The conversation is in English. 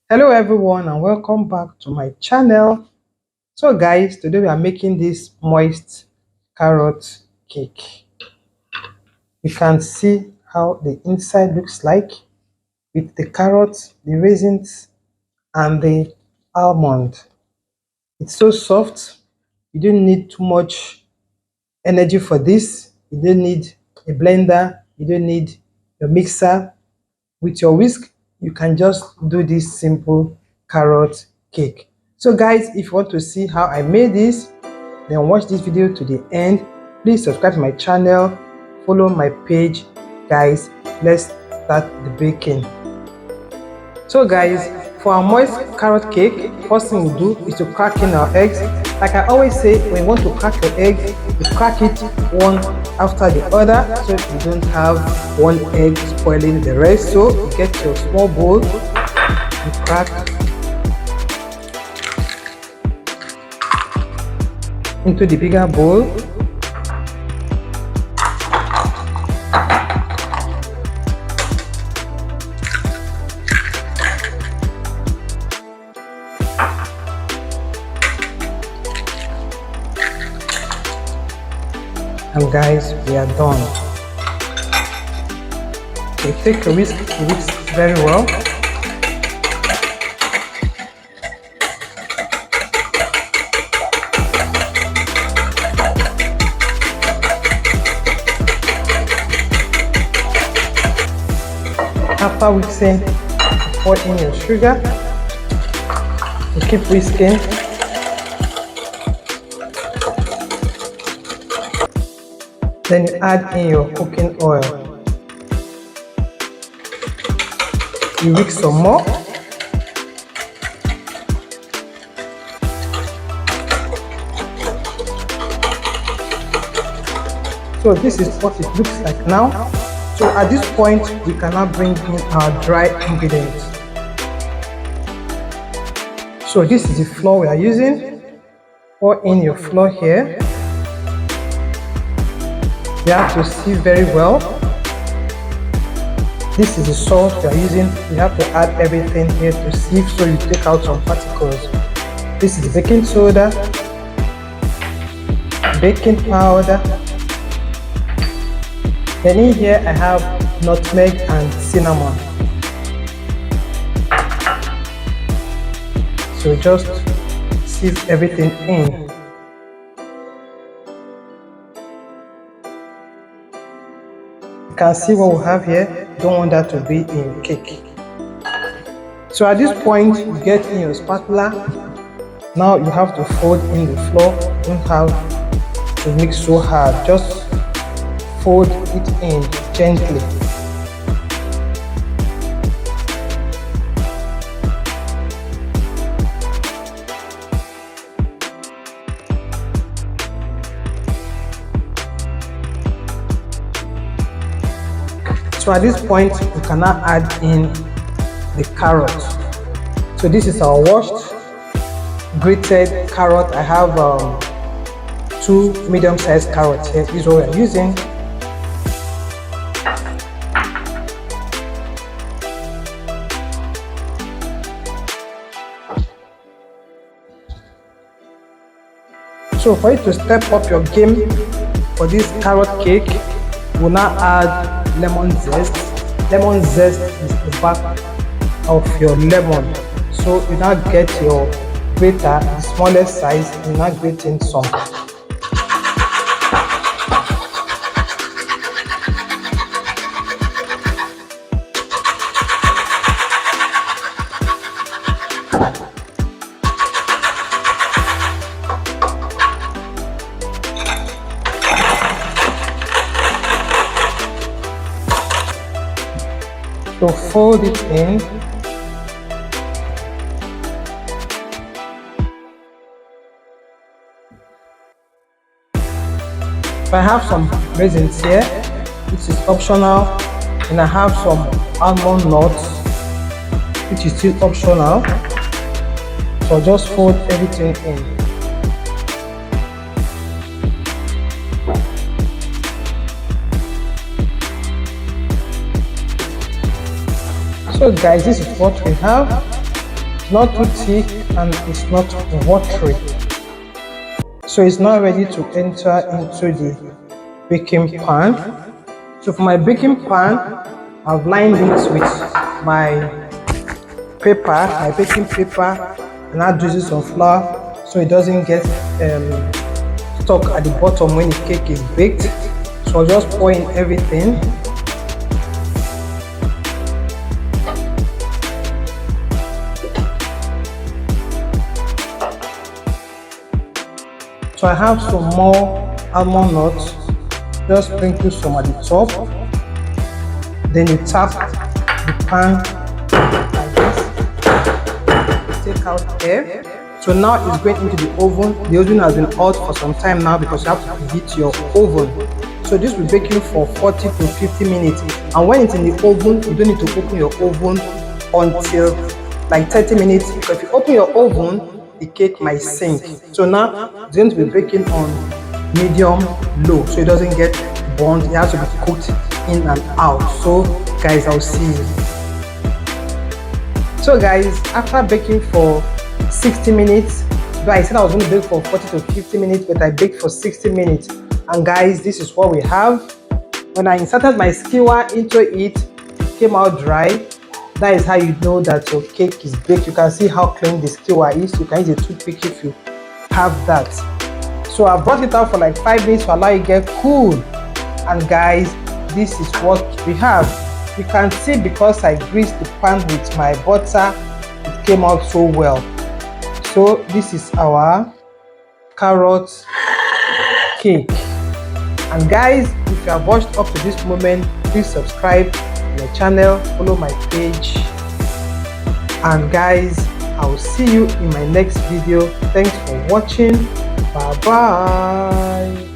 Hello everyone and welcome back to my channel. So guys, today we are making this moist carrot cake. You can see how the inside looks like with the carrots, the raisins and the almond. It's so soft. You don't need too much energy for this. You don't need a blender. You don't need a mixer. With your whisk, you can just do this simple carrot cake. So guys, if you want to see how I made this, then watch this video to the end. Please subscribe to my channel, follow my page. Guys, let's start the baking. So guys, for our moist carrot cake, first thing we do is to crack in our eggs. Like I always say, when you want to crack your egg, you crack it one after the other so you don't have one egg spoiling the rest. So you get your small bowl, you crack into the bigger bowl. And guys, we are done. Okay, take a whisk, whisk very well. After whisking, pour in your sugar. You keep whisking. Then you add in your cooking oil. You mix some more. So this is what it looks like now. So at this point, we can now bring in our dry ingredients. So this is the flour we are using. Pour in your flour here. You have to sieve very well. This is the salt you are using. You have to add everything here to sieve so you take out some particles. This is baking soda, baking powder. Then in here I have nutmeg and cinnamon. So just sieve everything in. You can see what we have here. Don't want that to be in cake. So at this point, you get in your spatula. Now you have to fold in the flour. You don't have to mix so hard. Just fold it in gently. So at this point, we can now add in the carrot. So this is our washed, grated carrot. I have 2 medium-sized carrots here. This is what we're using. So for you to step up your game for this carrot cake, we'll now add lemon zest. Lemon zest is the back of your lemon. So you now get your grater, the smallest size, you now grate in some. So fold it in. I have some raisins here, which is optional, and I have some almond nuts, which is still optional. So just fold everything in. So guys, this is what we have. It's not too thick and it's not watery. So it's now ready to enter into the baking pan. So for my baking pan, I've lined it with my paper, my baking paper, and add drizzles of flour so it doesn't get stuck at the bottom when the cake is baked. So I'll just pour in everything. So I have some more almond nuts, just sprinkle some at the top. Then you tap the pan like this, take out air. So now it's going into the oven. The oven has been hot for some time now because you have to heat your oven. So this will be baking for 40 to 50 minutes. And when it's in the oven, you don't need to open your oven until like 30 minutes. Because if you open your oven, the cake might sink. So now it's going to be baking on medium low so it doesn't get burnt. It has to be cooked in and out. So guys, I'll see you. So guys, after baking for 60 minutes, though I said I was going to bake for 40 to 50 minutes, but I baked for 60 minutes. And guys, this is what we have. When I inserted my skewer into it, it came out dry. That is how you know that your cake is baked. You can see how clean the skewer is. You can use a toothpick if you have that. So I brought it out for like 5 minutes to allow it get cool. And guys, this is what we have. You can see because I greased the pan with my butter, it came out so well. So this is our carrot cake. And guys, if you have watched up to this moment, please subscribe to my channel, follow my page. And guys, I will see you in my next video. Thanks for watching. Bye bye.